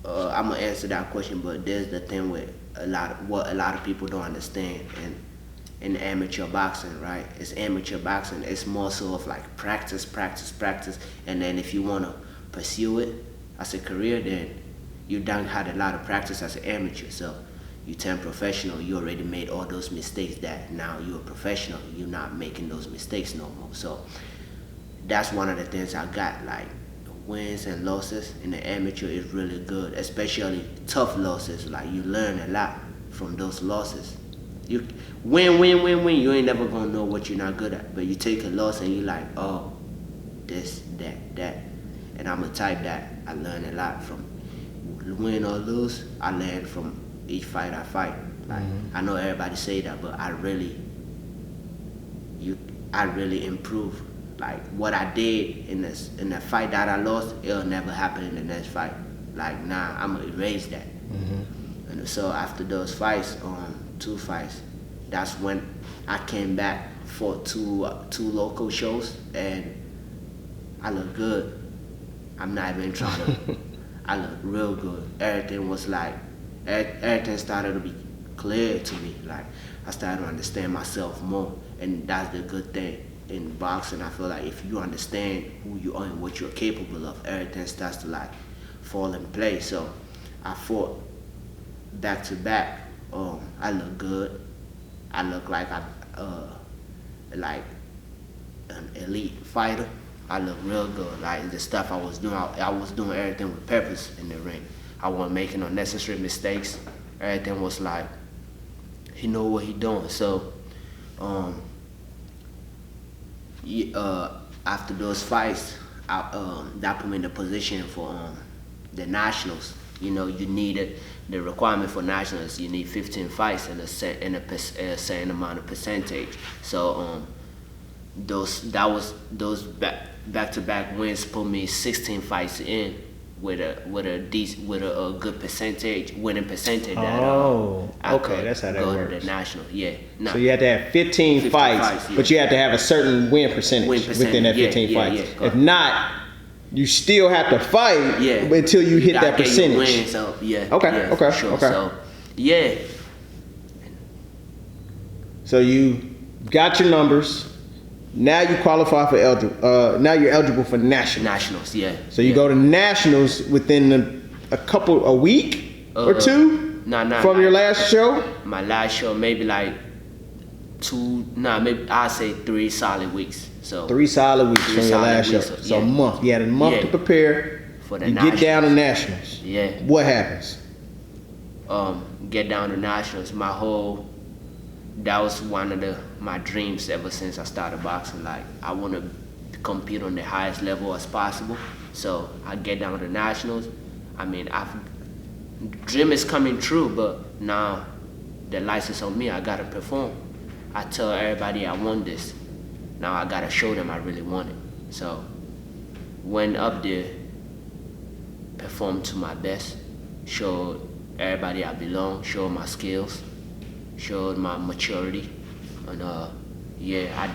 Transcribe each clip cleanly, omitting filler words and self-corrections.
I'm gonna answer that question, but there's the thing with what a lot of people don't understand, and in amateur boxing, right? It's amateur boxing. It's more so of like practice, practice, practice, and then if you wanna pursue it as a career, then you done had a lot of practice as an amateur. So you turn professional, you already made all those mistakes that now you're a professional, you're not making those mistakes no more. So that's one of the things I got, like wins and losses in the amateur is really good, especially tough losses. Like you learn a lot from those losses. You win, you ain't never gonna know what you're not good at. But you take a loss and you like, oh, this, that. And I'm a type that I learn a lot from. Win or lose, I learn from each fight I fight. Like I know everybody say that, but I really improve. Like what I did in the fight that I lost, it'll never happen in the next fight. Like nah, I'm gonna erase that. And so after those fights, 2 fights, that's when I came back for two local shows, and I look good. I'm not even trying to. I look real good. Everything was like, everything started to be clear to me. Like I started to understand myself more, and that's the good thing in boxing. I feel like if you understand who you are and what you're capable of, everything starts to like fall in place. So I fought back to back. I look good. I look like like an elite fighter. I look real good. Like the stuff I was doing, I was doing everything with purpose in the ring. I wasn't making unnecessary mistakes. Everything was like, he know what he doing. So, after those fights, that put me in the position for the nationals. You know, you needed the requirement for nationals. You need 15 fights and a certain amount of percentage. So those back-to-back wins put me 16 fights in with a good percentage, winning percentage. Okay, that's how that go works. To the national, yeah. Nah. So you had to have 15 fights, yeah. But you had to have a certain win percentage within that 15 fights. If not, you still have to fight until you hit that percentage. Wins up, Okay. Sure. So, yeah. So you got your numbers. Now you qualify for eligible. Now you're eligible for nationals. Nationals, yeah. So you go to nationals within a week or two from your last show. My last show, maybe like maybe I'd say 3 solid weeks. So 3 solid weeks from your last show. So a month. You had a month to prepare. For the nationals. Get down to nationals. Yeah. What happens? Get down to nationals. That was one of my dreams ever since I started boxing. Like I want to compete on the highest level as possible. So I get down to nationals. I mean, dream is coming true, but now the license on me. I gotta perform. I tell everybody I want this. Now I gotta show them I really want it. So went up there, performed to my best, showed everybody I belong, showed my skills, showed my maturity, and I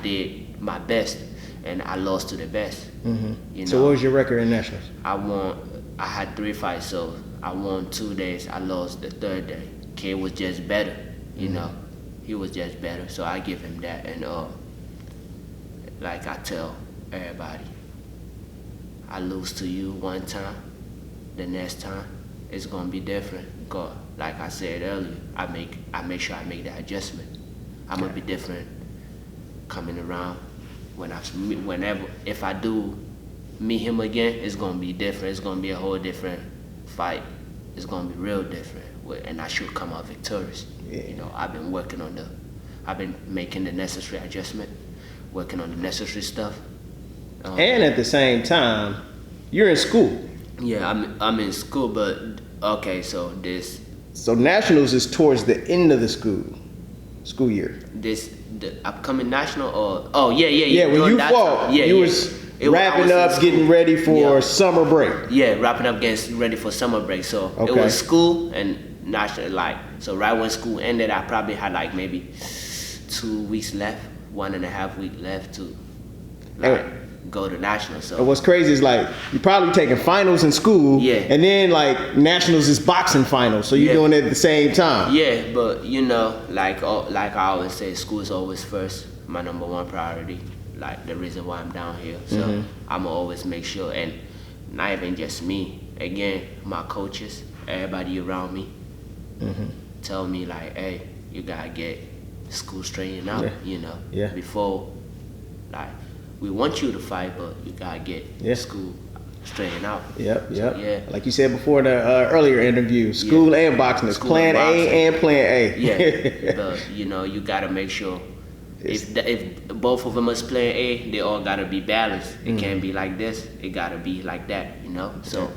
did my best, and I lost to the best. You know? So what was your record in nationals? I had 3 fights, so I won 2 days. I lost the 3rd day. K was just better, you know. He was just better, so I give him that. And like I tell everybody, I lose to you one time, the next time it's gonna be different. Cause like I said earlier, I make sure I make that adjustment. I'm gonna be different coming around. If I do meet him again, it's gonna be different. It's gonna be a whole different fight. It's gonna be real different, and I should come out victorious. Yeah. You know, I've been making the necessary adjustment, working on the necessary stuff. And at the same time, you're in school. Yeah, I'm in school, but okay, so nationals is towards the end of the school year. The upcoming national or Yeah, when you fought, you was wrapping up, getting ready for summer break. Yeah, wrapping up, getting ready for summer break. So it was school and national. So right when school ended, I probably had like maybe 2 weeks left, 1.5 weeks left to. go to nationals. So and what's crazy is like you're probably taking finals in school, and then like nationals is boxing finals, so you're doing it at the same time. Yeah, but you know, like I always say, school is always first, my number one priority. Like the reason why I'm down here. So I'ma always make sure, and not even just me. Again, my coaches, everybody around me, tell me like, hey, you gotta get school straightened out. You know, before like. We want you to fight, but you gotta get school straightened out. So, like you said before in the earlier interview, school and boxing is plan A and plan A. But you know, you gotta make sure if both of them is plan A, they all gotta be balanced. It can't be like this. It gotta be like that. You know. So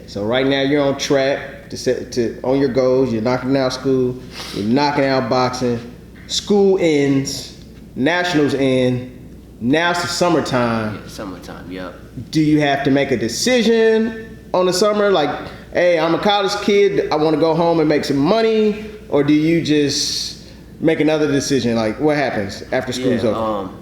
So right now you're on track to on your goals. You're knocking out school. You're knocking out boxing. School ends. Nationals end. Now it's the summertime. Yeah, summertime, yep. Do you have to make a decision on the summer? Like, hey, I'm a college kid, I want to go home and make some money? Or do you just make another decision? Like, what happens after school's over?